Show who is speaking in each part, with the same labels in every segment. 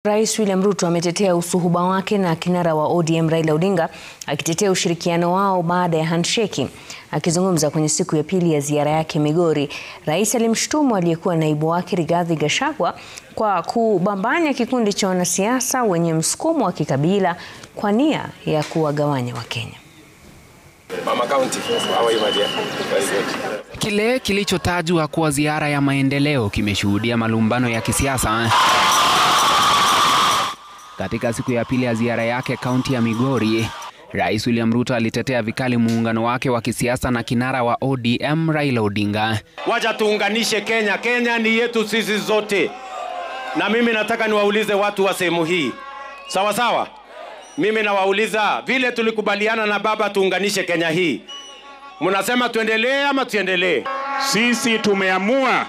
Speaker 1: Rais William Ruto ametetea usuhuba wake na kinara wa ODM Raila Odinga, akitetea ushirikiano wao baada ya handshake. Akizungumza kwenye siku ya pili ya ziara yake Migori, rais alimshutumu aliyekuwa naibu wake Rigathi Gachagua kwa kubambanya kikundi cha wanasiasa wenye msukumo wa kikabila kwa nia ya kuwagawanya Wakenya.
Speaker 2: Kile kilichotajwa kuwa ziara ya maendeleo kimeshuhudia malumbano ya kisiasa. Katika siku ya pili ya ziara yake kaunti ya Migori, Rais William Ruto alitetea vikali muungano wake wa kisiasa na kinara wa ODM Raila Odinga.
Speaker 3: Wacha tuunganishe Kenya. Kenya ni yetu sisi zote. Na mimi nataka niwaulize watu wa sehemu hii. Sawa sawa? Mimi nawauliza, vile tulikubaliana na baba tuunganishe Kenya hii, mnasema tuendelee ama tuendelee?
Speaker 4: Sisi tumeamua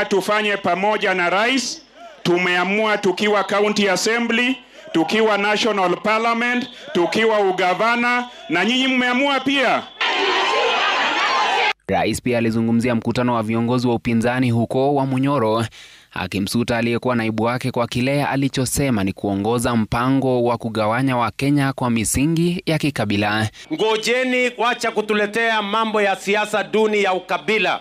Speaker 4: tufanye pamoja na rais. Tumeamua tukiwa county assembly, tukiwa national parliament, tukiwa ugavana, na nyinyi mmeamua pia.
Speaker 2: Rais pia alizungumzia mkutano wa viongozi wa upinzani huko wa Munyoro, akimsuta aliyekuwa naibu wake kwa kile alichosema ni kuongoza mpango wa kugawanya Wakenya kwa misingi ya kikabila.
Speaker 3: Ngojeni, wacha kutuletea mambo ya siasa duni ya ukabila.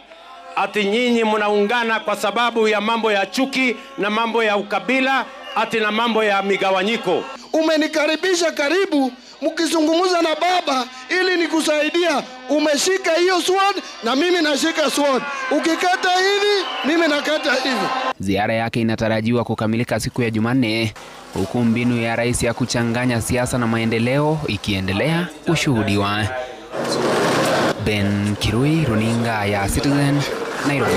Speaker 3: Ati nyinyi mnaungana kwa sababu ya mambo ya chuki na mambo ya ukabila, ati na mambo ya migawanyiko.
Speaker 5: Umenikaribisha karibu mkizungumza na baba ili nikusaidia. Umeshika hiyo sword na mimi nashika sword. Ukikata hivi, mimi nakata hivi.
Speaker 2: Ziara yake inatarajiwa kukamilika siku ya Jumanne, huku mbinu ya rais ya kuchanganya siasa na maendeleo ikiendelea kushuhudiwa. Ben Kirui, runinga ya Citizen, Nairobi.